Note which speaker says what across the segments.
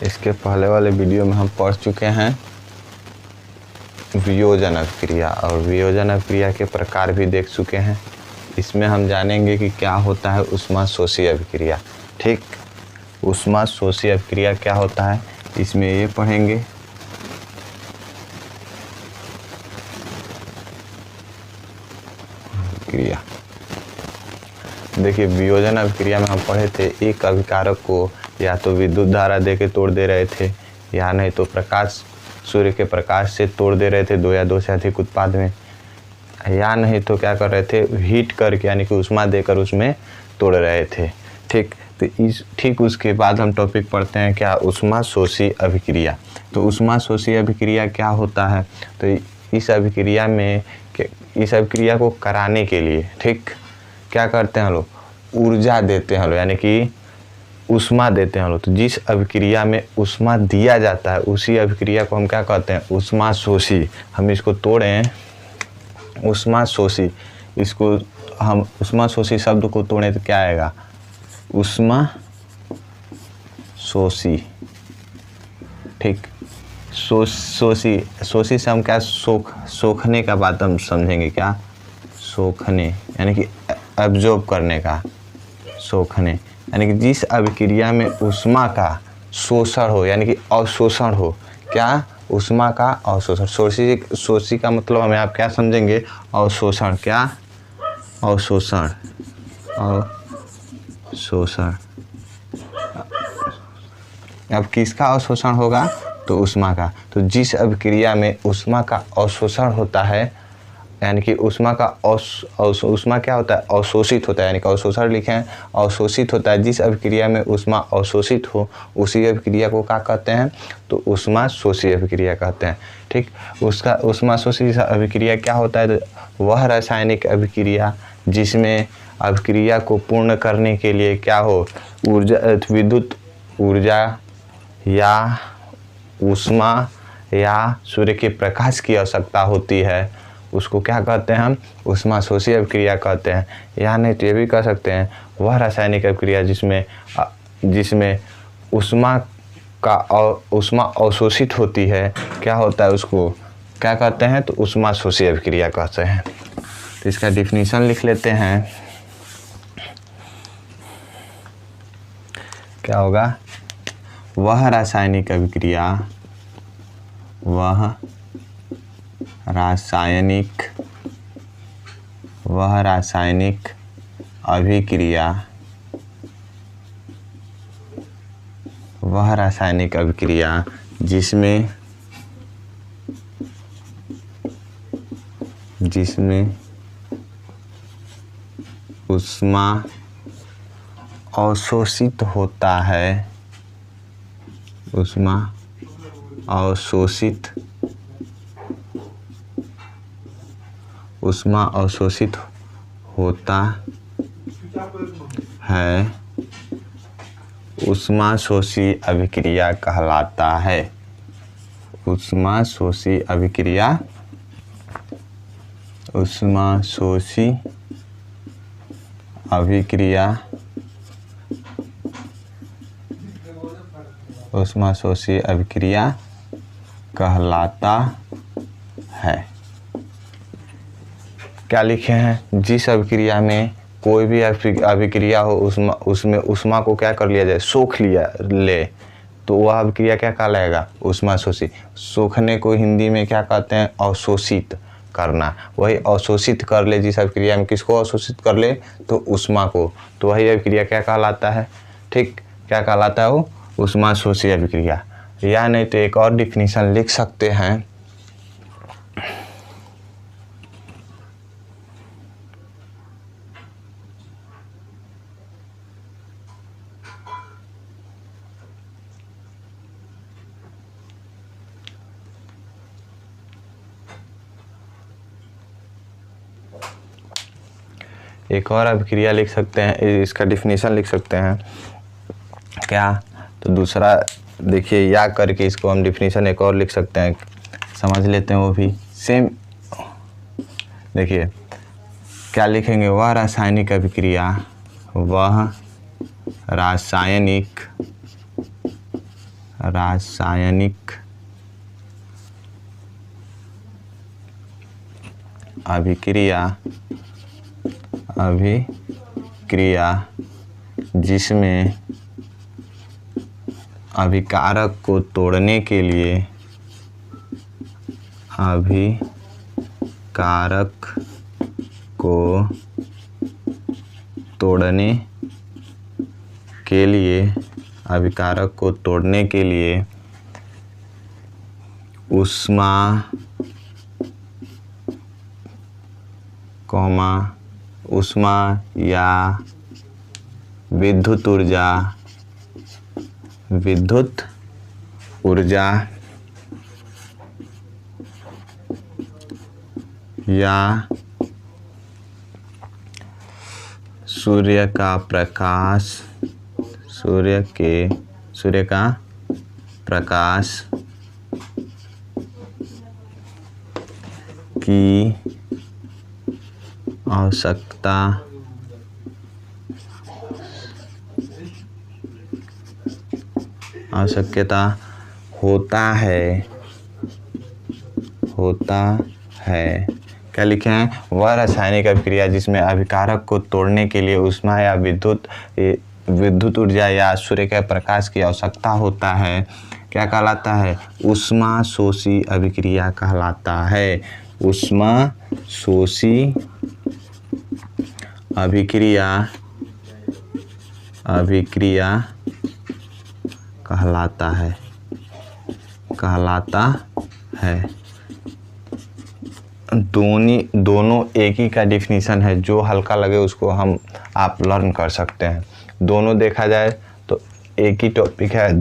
Speaker 1: इसके पहले वाले वीडियो में हम पढ़ चुके हैं वियोजन अभिक्रिया और वियोजन अभिक्रिया के प्रकार भी देख चुके हैं। इसमें हम जानेंगे कि क्या होता है ऊष्माशोषी अभिक्रिया। ठीक, ऊष्माशोषी अभिक्रिया क्या होता है इसमें ये पढ़ेंगे। क्रिया देखिए, वियोजन अभिक्रिया में हम पढ़े थे एक अभिकारक को या तो विद्युत धारा दे के तोड़ दे रहे थे या नहीं तो प्रकाश, सूर्य के प्रकाश से तोड़ दे रहे थे दो या दो से अधिक उत्पाद में, या नहीं तो क्या कर रहे थे हीट करके यानी कि ऊष्मा देकर उसमें तोड़ रहे थे। ठीक, तो ठीक उसके बाद हम टॉपिक पढ़ते हैं क्या, ऊष्माशोषी अभिक्रिया। तो ऊष्माशोषी अभिक्रिया क्या होता है, तो इस अभिक्रिया में इस अभिक्रिया को कराने के लिए ठीक क्या करते हैं हम लोग, ऊर्जा देते हैं हम लोग, यानी कि ऊष्मा देते हैं हम लोग। तो जिस अभिक्रिया में ऊष्मा दिया जाता है उसी अभिक्रिया को हम क्या कहते हैं, ऊष्माशोषी। हम इसको तोड़ें ऊष्माशोषी, इसको हम ऊष्माशोषी शब्द को तोड़ें तो क्या आएगा, ऊष्माशोषी। ठीक, शोषी, शोषी से हम क्या सोखने का बात हम समझेंगे, क्या सोखने यानी कि एब्जॉर्ब करने का, सोखने यानी कि जिस अभिक्रिया में ऊष्मा का शोषण हो यानी कि अवशोषण हो, क्या ऊष्मा का अवशोषण। शोषी का मतलब हमें आप क्या समझेंगे, अवशोषण, क्या अवशोषण, अवशोषण। अब किसका अवशोषण होगा, तो ऊष्मा का। तो जिस अभिक्रिया में ऊष्मा का अवशोषण होता है यानी कि ऊष्मा का ऊष्मा क्या होता है, अवशोषित होता है, यानी कि अवशोषण लिखे हैं, अवशोषित होता है। जिस अभिक्रिया में ऊष्मा अवशोषित हो उसी अभिक्रिया को क्या कहते हैं, तो ऊष्माशोषी अभिक्रिया कहते हैं। ठीक, उसका ऊष्माशोषी अभिक्रिया क्या होता है, तो वह रासायनिक अभिक्रिया जिसमें अभिक्रिया को पूर्ण करने के लिए क्या हो, ऊर्जा, विद्युत ऊर्जा या ऊष्मा या सूर्य के प्रकाश की आवश्यकता होती है, उसको क्या कहते हैं हम, ऊष्माशोषी अभिक्रिया कहते हैं। या नहीं तो ये भी कह सकते हैं वह रासायनिक अभिक्रिया जिसमें ऊष्मा अवशोषित होती है, क्या होता है उसको क्या कहते हैं, तो ऊष्माशोषी अभिक्रिया कहते हैं। तो इसका डिफिनीशन लिख लेते हैं, क्या होगा, वह रासायनिक अभिक्रिया, वह रासायनिक अभिक्रिया, वह रासायनिक अभिक्रिया जिसमें ऊष्मा अवशोषित होता है, ऊष्मा अवशोषित होता है, ऊष्माशोषी अभिक्रिया कहलाता है। ऊष्माशोषी अभिक्रिया, ऊष्माशोषी अभिक्रिया, ऊष्माशोषी अभिक्रिया कहलाता है। क्या लिखे हैं, जिस अभिक्रिया में कोई भी अभिक्रिया हो उसमें ऊष्मा को क्या कर लिया जाए, सोख ले, तो वह अभिक्रिया क्या कहलाएगा, ऊष्माशोषी। सोखने को हिंदी में क्या कहते हैं, अवशोषित करना। वही अवशोषित कर ले जिस अभिक्रिया में, किसको अवशोषित कर ले, तो ऊष्मा को, तो वही अभिक्रिया क्या कहलाता है। ठीक, क्या कहलाता है वो, ऊष्माशोषी अभिक्रिया। या नहीं तो एक और डिफिनीशन लिख सकते हैं, एक और अभिक्रिया लिख सकते हैं, इसका डिफिनीशन लिख सकते हैं क्या, तो दूसरा देखिए या करके इसको हम डिफिनीशन एक और लिख सकते हैं, समझ लेते हैं वो भी सेम। देखिए क्या लिखेंगे, वह रासायनिक अभिक्रिया, वह रासायनिक रासायनिक अभिक्रिया जिसमें अभिकारक को तोड़ने के लिए अभिकारक को तोड़ने के लिए ऊष्मा या विद्युत ऊर्जा या सूर्य का प्रकाश की आवश्यकता होता है। क्या लिखे हैं? वह रासायनिक अभिक्रिया जिसमें अभिकारक को तोड़ने के लिए ऊष्मा या विद्युत ऊर्जा या सूर्य के प्रकाश की आवश्यकता होता है, क्या कहलाता है? ऊष्मा शोषी अभिक्रिया कहलाता है। ऊष्मा शोषी अभिक्रिया कहलाता है। दोनों एक ही का डिफिनीशन है, जो हल्का लगे उसको आप लर्न कर सकते हैं। दोनों देखा जाए तो एक ही टॉपिक है,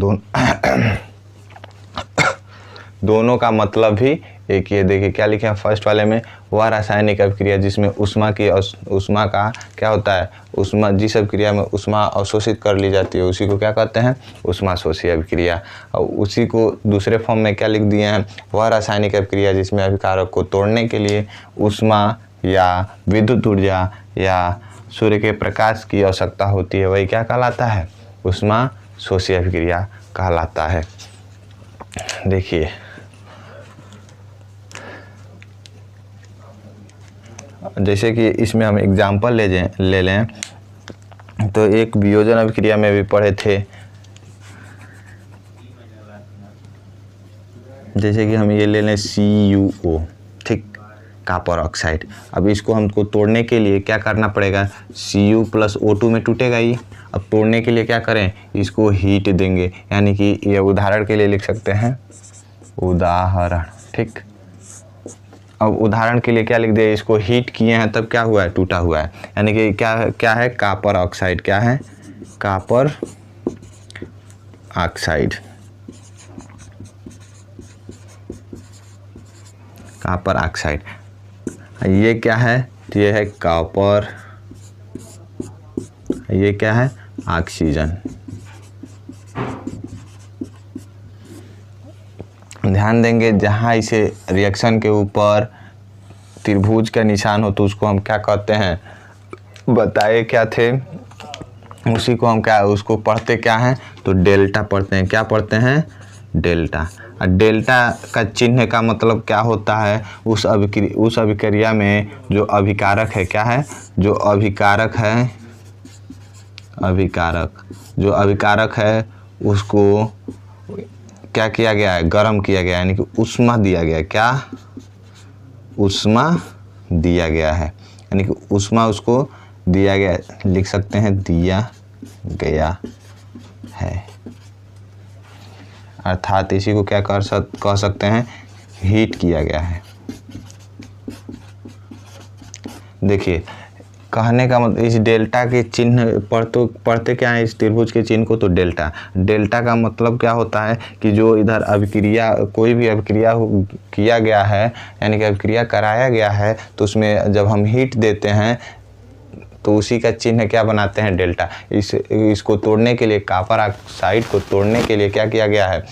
Speaker 1: दोनों का मतलब भी एक ही है। देखिए क्या लिखे हैं फर्स्ट वाले में, वह रासायनिक अभिक्रिया जिसमें ऊष्मा का क्या होता है, ऊष्मा जिस अभिक्रिया में ऊष्मा अवशोषित कर ली जाती है उसी को क्या कहते हैं? ऊष्मा शोषी अभिक्रिया। और उसी को दूसरे फॉर्म में क्या लिख दिए हैं? वह रासायनिक अभिक्रिया जिसमें अभिकारक को तोड़ने के लिए ऊष्मा या विद्युत ऊर्जा या सूर्य के प्रकाश की आवश्यकता होती है, वही क्या कहलाता है? ऊष्मा शोषी अभिक्रिया कहलाता है। देखिए जैसे कि इसमें हम एग्जाम्पल ले लें तो एक वियोजन अभिक्रिया में भी पढ़े थे, जैसे कि हम ये ले लें CuO, ठीक, कॉपर ऑक्साइड। अब इसको हमको तोड़ने के लिए क्या करना पड़ेगा? Cu + O2 में टूटेगा ये। अब तोड़ने के लिए क्या करें? इसको हीट देंगे, यानी कि ये उदाहरण के लिए लिख सकते हैं, उदाहरण, ठीक। अब उदाहरण के लिए क्या लिख दिया? इसको हीट किए हैं तब क्या हुआ है? टूटा हुआ है। यानी कि क्या है? Copper oxide. क्या है? Copper oxide. कॉपर ऑक्साइड ये क्या है? ये है कॉपर, ये क्या है? ऑक्सीजन। ध्यान देंगे जहाँ इसे रिएक्शन के ऊपर त्रिभुज का निशान हो तो उसको हम क्या कहते हैं? बताए क्या थे? उसी को हम क्या, उसको पढ़ते क्या हैं? तो डेल्टा पढ़ते हैं। क्या पढ़ते हैं? डेल्टा। और डेल्टा का चिन्ह का मतलब क्या होता है? उस अभिक्रिया में जो अभिकारक है, क्या है? जो अभिकारक है, जो अभिकारक है उसको क्या किया गया है? गर्म किया गया, यानी कि ऊष्मा दिया गया। क्या? ऊष्मा दिया गया है, यानी कि ऊष्मा उसको दिया गया, लिख सकते हैं दिया गया है। अर्थात इसी को क्या कह सकते हैं? हीट किया गया है। देखिए कहने का मतलब इस डेल्टा के चिन्ह पढ़ते क्या है? इस त्रिभुज के चिन्ह को तो डेल्टा का मतलब क्या होता है कि जो इधर अभिक्रिया, कोई भी अभिक्रिया किया गया है, यानी कि अभिक्रिया कराया गया है, तो उसमें जब हम हीट देते हैं तो उसी का चिन्ह क्या बनाते हैं? डेल्टा। इसको तोड़ने के लिए, कॉपर ऑक्साइड को तोड़ने के लिए क्या किया गया है?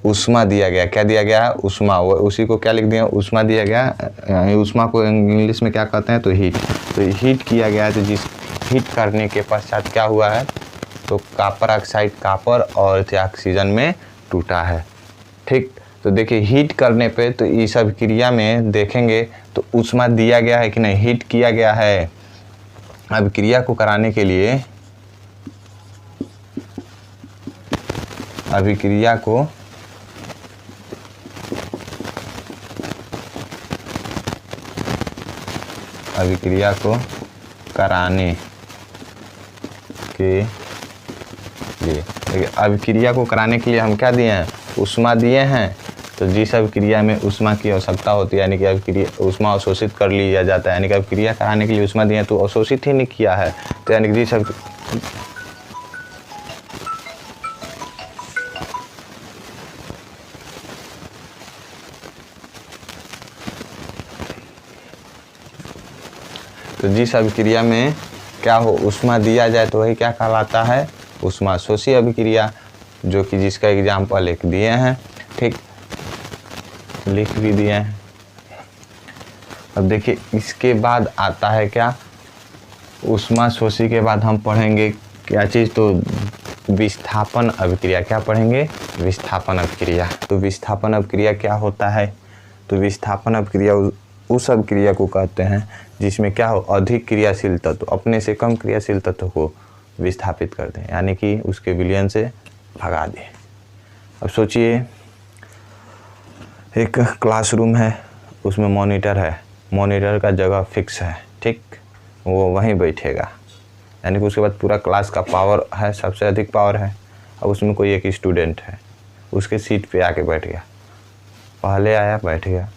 Speaker 1: ऊष्मा दिया गया। क्या दिया गया है? ऊष्मा। उसी को क्या लिख दिया? ऊष्मा दिया गया। ऊष्मा को इंग्लिश में क्या कहते हैं? तो हीट। तो हीट किया गया है, तो जिस हीट करने के पश्चात क्या हुआ है? तो कॉपर ऑक्साइड कॉपर और ऑक्सीजन में टूटा है। ठीक, तो देखिए हीट करने पे तो इस अभिक्रिया में देखेंगे तो ऊष्मा दिया गया है कि नहीं, हीट किया गया है। अभिक्रिया को कराने के लिए अभिक्रिया को कराने के लिए, देखिए अभिक्रिया को कराने के लिए हम क्या दिए हैं, ऊष्मा दिए हैं। तो जिस अभिक्रिया में ऊष्मा की आवश्यकता होती है यानी कि अभिक्रिया ऊष्मा अवशोषित कर लिया जाता है, यानी कि अभिक्रिया कराने के लिए ऊष्मा दिए तो अवशोषित ही नहीं किया है, तो यानी कि जिस अभिक्रिया में क्या हो, ऊष्मा दिया जाए तो वही क्या कहलाता है, ऊष्मा शोषी अभिक्रिया, जो कि जिसका एग्जाम्पल लिख दिए हैं। ठीक, लिख भी दिए हैं। अब देखिए इसके बाद आता है क्या, ऊष्मा शोषी के बाद हम पढ़ेंगे क्या चीज़, तो विस्थापन अभिक्रिया। क्या पढ़ेंगे, विस्थापन अभिक्रिया। तो विस्थापन अभिक्रिया क्या होता है, तो विस्थापन अभिक्रिया उस अभिक्रिया को कहते हैं जिसमें क्या हो, अधिक क्रियाशील तत्व अपने से कम क्रियाशील तत्व को विस्थापित कर दें, यानी कि उसके विलयन से भगा दें। अब सोचिए एक क्लासरूम है, उसमें मॉनिटर है, मॉनिटर का जगह फिक्स है, ठीक, वो वहीं बैठेगा, यानी कि उसके बाद पूरा क्लास का पावर है, सबसे अधिक पावर है। अब उसमें कोई एक स्टूडेंट है, उसके सीट पे आके बैठ गया, पहले आया बैठ गया।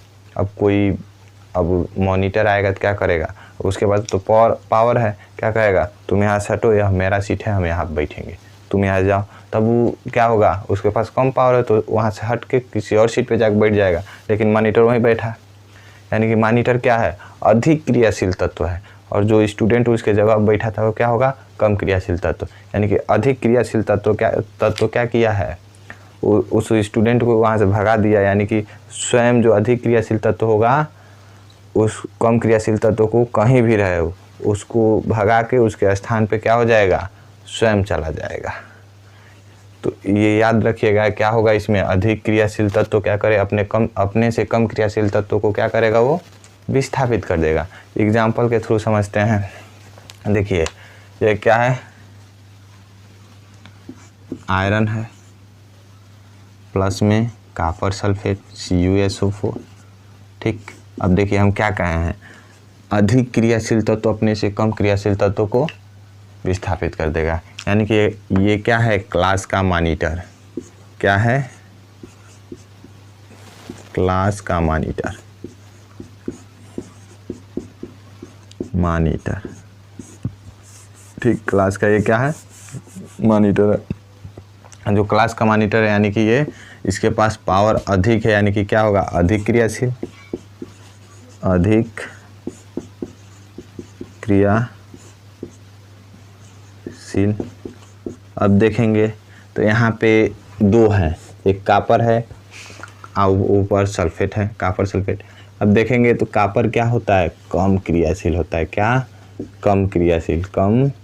Speaker 1: अब मॉनिटर आएगा तो क्या करेगा, उसके बाद तो पावर है, क्या कहेगा, तुम यहाँ से हटो, यह मेरा सीट है, हम यहाँ बैठेंगे, तुम यहाँ जाओ। तब वो क्या होगा, उसके पास कम पावर है तो वहाँ से हट के किसी और सीट पे जाकर बैठ जाएगा, लेकिन मॉनिटर वहीं बैठा, यानी कि मॉनिटर क्या है, अधिक क्रियाशील तत्व है, और जो स्टूडेंट उसके जगह बैठा था वो क्या होगा, कम क्रियाशील तत्व। यानी कि अधिक क्रियाशील तत्व क्या किया है, उस स्टूडेंट को वहाँ से भगा दिया, यानी कि स्वयं जो अधिक क्रियाशील तत्व होगा उस कम क्रियाशील तत्व को कहीं भी रहे उसको भगा के उसके स्थान पे क्या हो जाएगा, स्वयं चला जाएगा। तो ये याद रखिएगा, क्या होगा इसमें, अधिक क्रियाशील तत्व क्या करे, अपने से कम क्रियाशील तत्व को क्या करेगा, वो विस्थापित कर देगा। एग्जाम्पल के थ्रू समझते हैं। देखिए ये क्या है, आयरन है, प्लस में कॉपर सल्फेट CuSO4। ठीक, अब देखिए हम क्या कहे हैं, अधिक क्रियाशील तत्व अपने से कम क्रियाशील तत्व को विस्थापित कर देगा, यानी कि ये क्या है, क्लास का मॉनिटर, क्या है, क्लास का मॉनिटर, ठीक, क्लास का ये क्या है, मॉनिटर है। जो क्लास का मॉनिटर है यानी कि ये इसके पास पावर अधिक है, यानी कि क्या होगा, अधिक क्रियाशील अब देखेंगे तो यहाँ पे दो हैं, एक कॉपर है और ऊपर सल्फेट है, कॉपर सल्फेट। अब देखेंगे तो कॉपर क्या होता है, कम क्रियाशील होता है, क्या, कम क्रियाशील, क्रियाशील,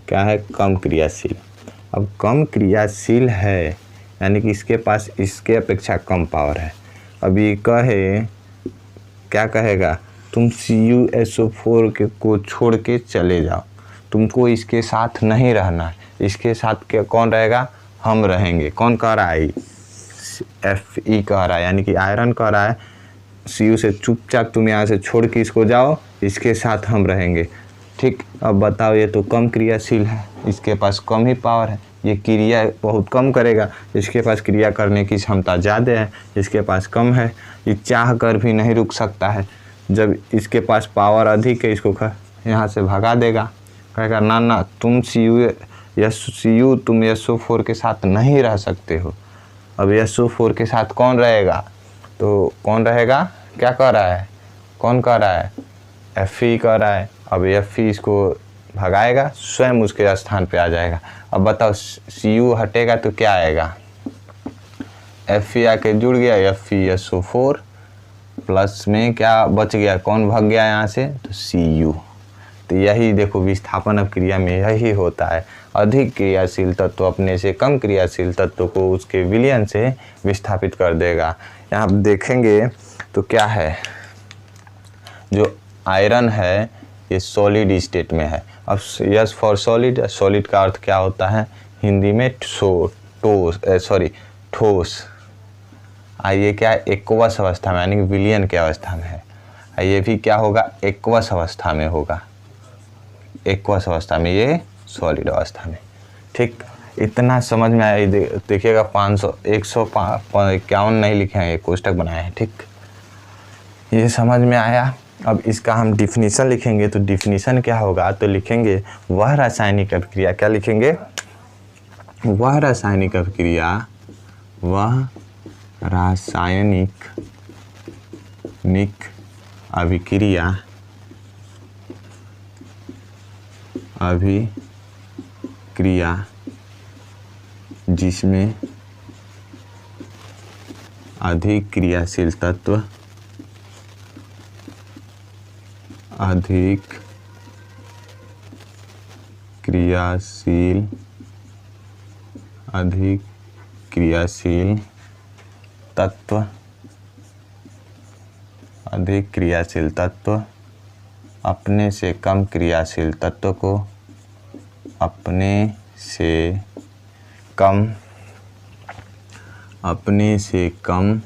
Speaker 1: क्या है, कम क्रियाशील। अब कम क्रियाशील है यानी कि इसके पास इसके अपेक्षा कम पावर है। अब ये क्या कहेगा, तुम CuSO4 को छोड़ के चले जाओ, तुमको इसके साथ नहीं रहना है, इसके साथ कौन रहेगा, हम रहेंगे। कौन कह रहा है, Fe कह रहा है, यानी कि आयरन कह रहा है Cu से चुपचाप तुम यहाँ से छोड़ के इसको जाओ, इसके साथ हम रहेंगे। ठीक, अब बताओ ये तो कम क्रियाशील है, इसके पास कम ही पावर है, ये क्रिया बहुत कम करेगा, इसके पास क्रिया करने की क्षमता ज़्यादा है, इसके पास कम है, ये चाह कर भी नहीं रुक सकता है। जब इसके पास पावर अधिक है, इसको यहाँ से भगा देगा, कहेगा ना तुम तुम SO4 के साथ नहीं रह सकते हो। अब SO4 के साथ कौन रहेगा, तो कौन रहेगा, क्या कह रहा है, कौन कह रहा है, Fe कह रहा है। अब Fe इसको भगाएगा, स्वयं उसके स्थान पे आ जाएगा। अब बताओ Cu हटेगा तो क्या आएगा, Fe आके जुड़ गया FeSO4 प्लस में क्या बच गया, कौन भाग गया यहाँ से, तो Cu। तो यही देखो विस्थापन अभिक्रिया में यही होता है, अधिक क्रियाशील तत्व अपने से कम क्रियाशील तत्व को उसके विलयन से विस्थापित कर देगा। यहाँ आप देखेंगे तो क्या है, जो आयरन है ये सॉलिड स्टेट में है। अब यस फॉर सॉलिड, सॉलिड का अर्थ क्या होता है हिंदी में, ठोस। ये क्या है, एक्वस अवस्था में, यानी कि विलयन के अवस्था में है। ये भी क्या होगा, एक्वस अवस्था में होगा, एक्वस अवस्था में, ये सॉलिड अवस्था में। ठीक, इतना समझ में आया। देखिएगा 151 नहीं लिखे हैं, ये कोष्टक बनाए हैं। ठीक, ये समझ में आया। अब इसका हम डिफिनीशन लिखेंगे, तो डिफिनीशन क्या होगा, तो लिखेंगे वह रासायनिक अभिक्रिया, क्या लिखेंगे, वह रासायनिक अभिक्रिया, वह रासायनिक अभिक्रिया जिसमें अधिक क्रियाशील तत्व, अधिक क्रियाशील तत्व अपने से कम क्रियाशील तत्व को, अपने से कम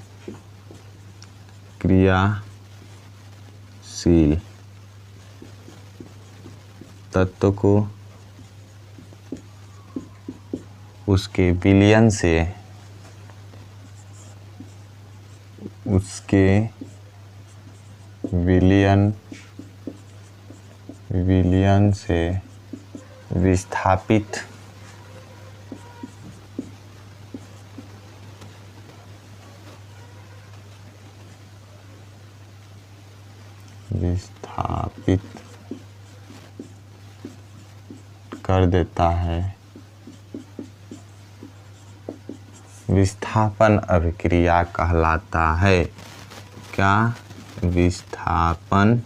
Speaker 1: क्रियाशील तत्व को उसके विलयन से विस्थापित कर देता है, विस्थापन अभिक्रिया कहलाता है। क्या, विस्थापन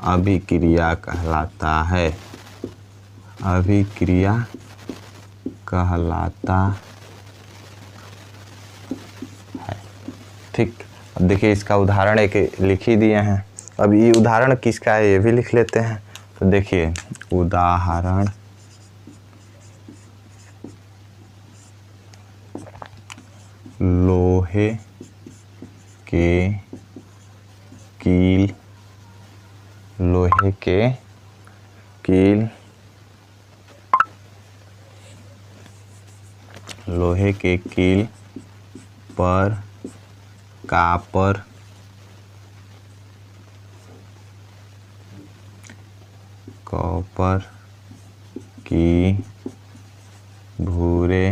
Speaker 1: अभिक्रिया कहलाता है, अभिक्रिया कहलाता है। ठीक, अब देखिए इसका उदाहरण एक लिख ही दिए हैं। अब ये उदाहरण किसका है ये भी लिख लेते हैं। तो देखिए उदाहरण, लोहे के कील पर कॉपर की भूरे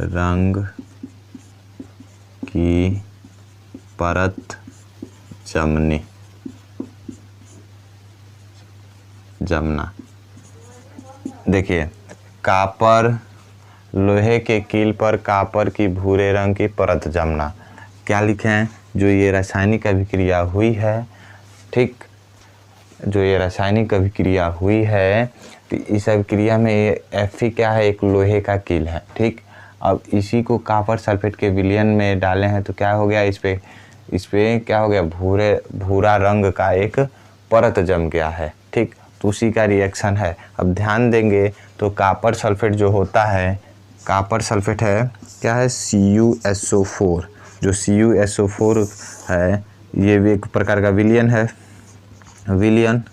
Speaker 1: रंग की परत जमना। देखिए कॉपर, लोहे के कील पर कॉपर की भूरे रंग की परत जमना, क्या लिखे हैं, जो ये रासायनिक अभिक्रिया हुई है। ठीक, जो ये रासायनिक अभिक्रिया हुई है, तो इस अभिक्रिया में ये Fe क्या है, एक लोहे का कील है। ठीक, अब इसी को कॉपर सल्फेट के विलयन में डाले हैं, तो क्या हो गया, इस पे क्या हो गया, भूरा रंग का एक परत जम गया है। ठीक, तो उसी का रिएक्शन है। अब ध्यान देंगे तो कॉपर सल्फेट जो होता है, कॉपर सल्फेट है क्या है, CuSO4। जो CuSO4 है ये भी एक प्रकार का विलयन है, विलयन।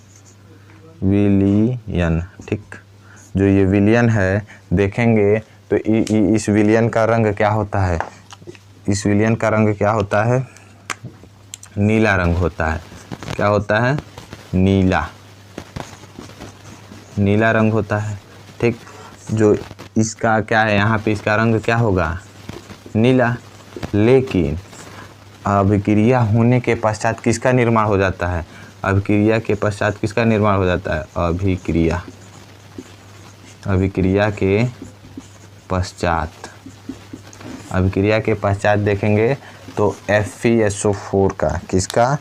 Speaker 1: ठीक, जो ये विलयन है देखेंगे तो इस विलयन का रंग क्या होता है, इस विलयन का रंग क्या होता है, नीला रंग होता है। क्या होता है, नीला रंग होता है। ठीक, जो इसका क्या है, यहाँ पे इसका रंग क्या होगा, नीला। लेकिन अभिक्रिया होने के पश्चात किसका निर्माण हो जाता है, अभिक्रिया के पश्चात किसका निर्माण हो जाता है, अभिक्रिया के पश्चात, अभिक्रिया के पश्चात देखेंगे तो FeSO4 का, किसका,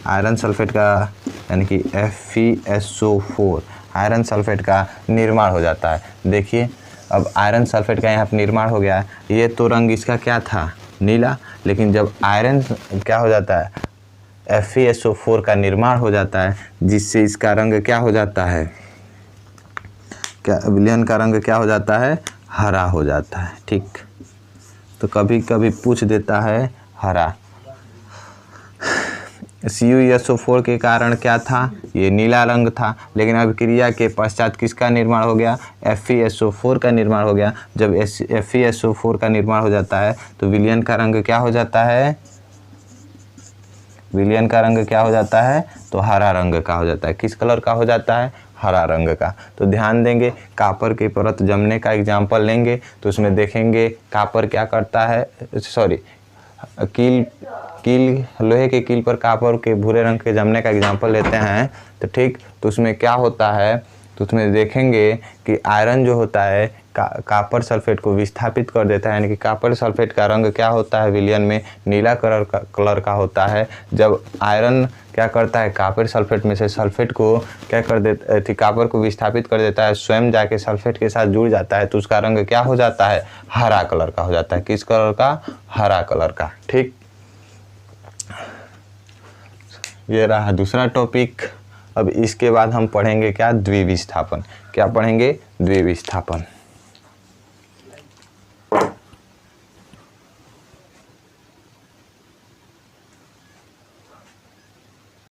Speaker 1: आयरन सल्फेट का, यानी कि FeSO4 आयरन सल्फेट का निर्माण हो जाता है। देखिए अब आयरन सल्फेट का यहाँ पर निर्माण हो गया। ये तो रंग इसका क्या था, नीला, लेकिन जब आयरन क्या हो जाता है, FeSO4 का निर्माण हो जाता है, जिससे इसका रंग क्या हो जाता है, क्या विलयन का रंग क्या हो जाता है, हरा हो जाता है। ठीक, तो कभी कभी पूछ देता है हरा। CuSO4 के कारण क्या था, ये नीला रंग था, लेकिन अभिक्रिया के पश्चात किसका निर्माण हो गया, FeSO4 का निर्माण हो गया। जब FeSO4 का निर्माण हो जाता है तो विलयन का रंग क्या हो जाता है, विलयन का रंग क्या हो जाता है, तो हरा रंग का हो जाता है। किस कलर का हो जाता है, हरा रंग का। तो ध्यान देंगे, कापर की परत जमने का एग्जाम्पल लेंगे तो उसमें देखेंगे कापर क्या करता है, कील लोहे के कील पर कापर के भूरे रंग के जमने का एग्जाम्पल लेते हैं तो ठीक, तो उसमें क्या होता है, तो उसमें देखेंगे कि आयरन जो होता है कापर सल्फेट को विस्थापित कर देता है, यानी कि कापर सल्फेट का रंग क्या होता है, विलयन में नीला कलर का होता है। जब आयरन क्या करता है, कापर सल्फेट में से सल्फेट को क्या कर देता है, कापर को विस्थापित कर देता है, स्वयं जाके सल्फेट के साथ जुड़ जाता है, तो उसका रंग क्या हो जाता है, हरा कलर का हो जाता है। किस कलर का, हरा कलर का। ठीक, ये रहा दूसरा टॉपिक। अब इसके बाद हम पढ़ेंगे क्या, द्विविस्थापन। क्या पढ़ेंगे, द्विविस्थापन।